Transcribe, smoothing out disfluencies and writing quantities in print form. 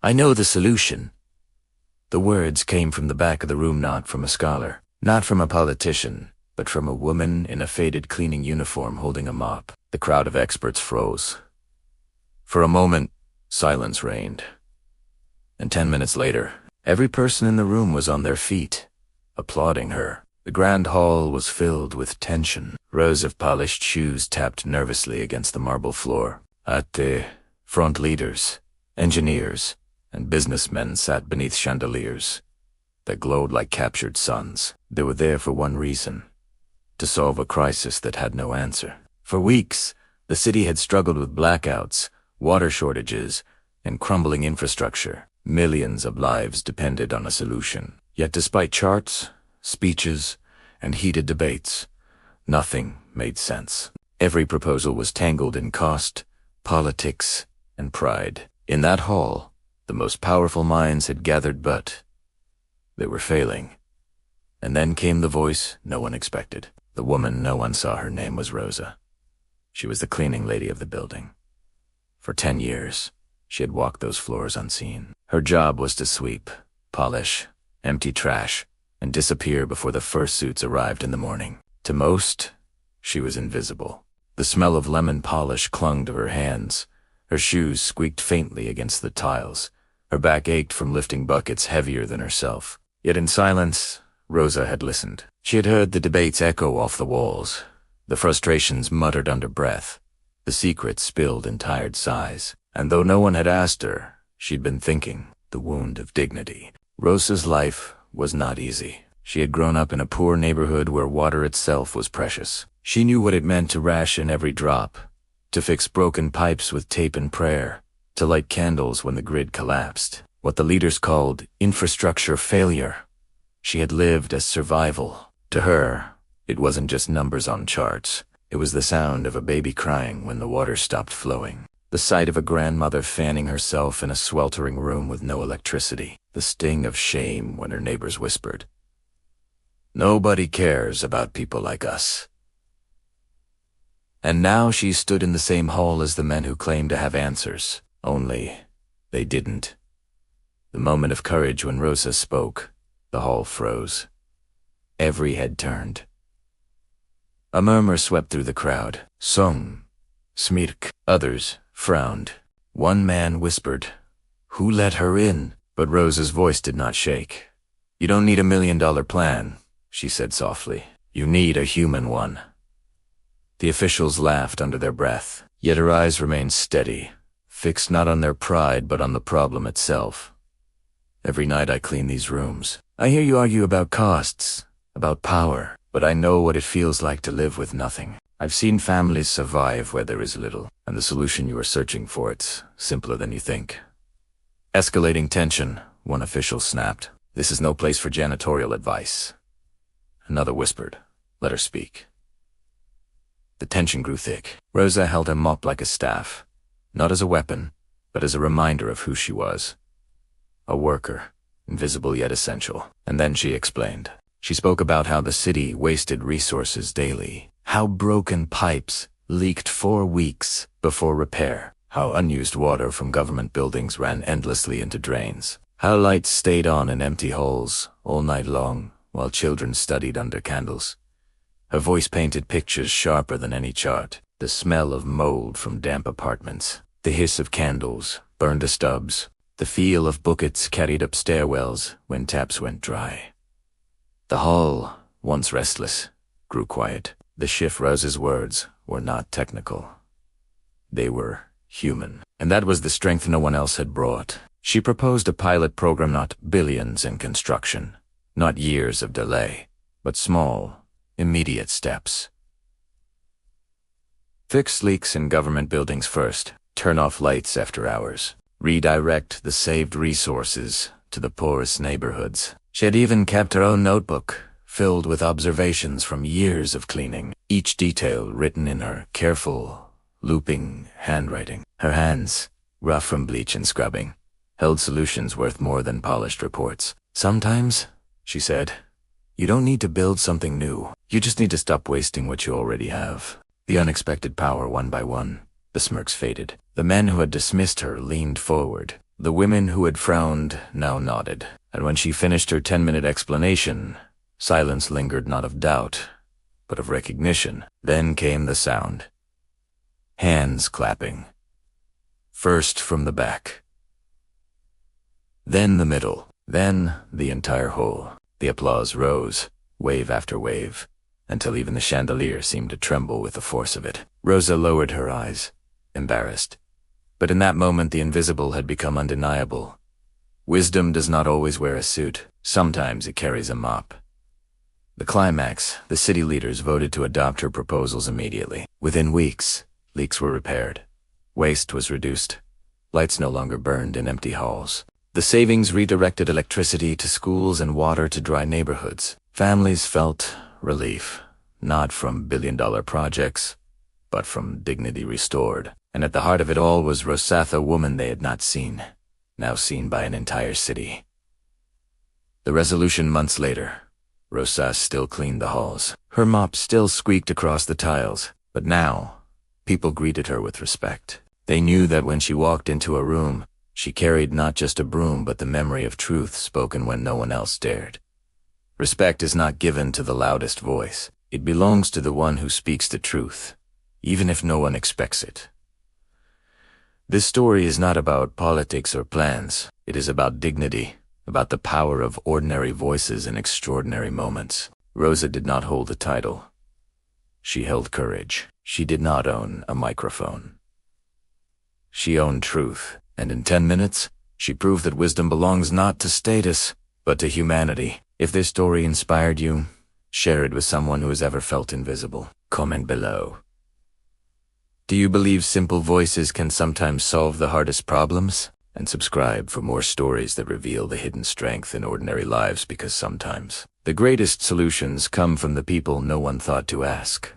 I know the solution." The words came from the back of the room, not from a scholar, not from a politician, but from a woman in a faded cleaning uniform holding a mop. The crowd of experts froze. For a moment, silence reigned. And 10 minutes later, every person in the room was on their feet, applauding her. The grand hall was filled with tension. Rows of polished shoes tapped nervously against the marble floor. At the front, leaders, engineers, and businessmen sat beneath chandeliers that glowed like captured suns. They were there for one reason: to solve a crisis that had no answer. For weeks, the city had struggled with blackouts, water shortages, and crumbling infrastructure. Millions of lives depended on a solution. Yet despite charts, speeches, and heated debates, nothing made sense. Every proposal was tangled in cost, politics, and pride. In that hall, the most powerful minds had gathered, but they were failing. And then came the voice no one expected. The woman no one saw her name was Rosa. She was the cleaning lady of the building. For 10 years, she had walked those floors unseen. Her job was to sweep, polish, empty trash, and disappear before the first suits arrived in the morning. To most, she was invisible. The smell of lemon polish clung to her hands. Her shoes squeaked faintly against the tiles. Her back ached from lifting buckets heavier than herself. Yet in silence, Rosa had listened. She had heard the debates echo off the walls, the frustrations muttered under breath, the secrets spilled in tired sighs. And though no one had asked her, she'd been thinking. The wound of dignity. Rosa's life was not easy. She had grown up in a poor neighborhood where water itself was precious. She knew what it meant to ration every drop, to fix broken pipes with tape and prayer, to light candles when the grid collapsed. What the leaders called infrastructure failure. She had lived as survival. To her, it wasn't just numbers on charts. It was the sound of a baby crying when the water stopped flowing. The sight of a grandmother fanning herself in a sweltering room with no electricity. The sting of shame when her neighbors whispered, "Nobody cares about people like us." And now she stood in the same hall as the men who claimed to have answers. Only, they didn't. The moment of courage when Rosa spoke, the hall froze. Every head turned. A murmur swept through the crowd. Some smirk. Others frowned. One man whispered, "Who let her in?" But Rosa's voice did not shake. "You don't need $1 million plan," she said softly. "You need a human one." The officials laughed under their breath, yet her eyes remained steady, fixed not on their pride but on the problem itself. "Every night I clean these rooms. I hear you argue about costs, about power, but I know what it feels like to live with nothing. I've seen families survive where there is little, and the solution you are searching for, it's simpler than you think." Escalating tension, one official snapped, "This is no place for janitorial advice." Another whispered, "Let her speak." The tension grew thick. Rosa held her mop like a staff, not as a weapon, but as a reminder of who she was. A worker, invisible yet essential. And then she explained. She spoke about how the city wasted resources daily, how broken pipes leaked for weeks before repair, how unused water from government buildings ran endlessly into drains, how lights stayed on in empty holes all night long while children studied under candles. Her voice painted pictures sharper than any chart. The smell of mold from damp apartments, the hiss of candles burned to stubs, the feel of buckets carried up stairwells when taps went dry. The hall, once restless, grew quiet. The shift Rosa's words were not technical. They were human. And that was the strength no one else had brought. She proposed a pilot program, not billions in construction, not years of delay, but small, immediate steps. Fix leaks in government buildings first, turn off lights after hours, redirect the saved resources to the poorest neighborhoods. She had even kept her own notebook, filled with observations from years of cleaning, each detail written in her careful, looping handwriting. Her hands, rough from bleach and scrubbing, held solutions worth more than polished reports. "Sometimes," she said, "you don't need to build something new. You just need to stop wasting what you already have." The unexpected power one by one. The smirks faded. The men who had dismissed her leaned forward. The women who had frowned now nodded, and when she finished her 10-minute explanation, silence lingered not of doubt, but of recognition. Then came the sound. Hands clapping. First from the back. Then the middle. Then the entire whole. The applause rose, wave after wave, until even the chandelier seemed to tremble with the force of it. Rosa lowered her eyes, embarrassed. But in that moment the invisible had become undeniable. Wisdom does not always wear a suit. Sometimes it carries a mop. The climax, the city leaders voted to adopt her proposals immediately. Within weeks, leaks were repaired. Waste was reduced. Lights no longer burned in empty halls. The savings redirected electricity to schools and water to dry neighborhoods. Families felt relief, not from billion-dollar projects, but from dignity restored. And at the heart of it all was Rosa, a woman they had not seen, now seen by an entire city. The resolution months later. Rosa still cleaned the halls. Her mop still squeaked across the tiles, but now, people greeted her with respect. They knew that when she walked into a room, she carried not just a broom but the memory of truth spoken when no one else dared. Respect is not given to the loudest voice. It belongs to the one who speaks the truth, even if no one expects it. This story is not about politics or plans. It is about dignity, about the power of ordinary voices in extraordinary moments. Rosa did not hold a title. She held courage. She did not own a microphone. She owned truth, and in 10 minutes, she proved that wisdom belongs not to status, but to humanity. If this story inspired you, share it with someone who has ever felt invisible. Comment below. Do you believe simple voices can sometimes solve the hardest problems? And subscribe for more stories that reveal the hidden strength in ordinary lives, because sometimes the greatest solutions come from the people no one thought to ask.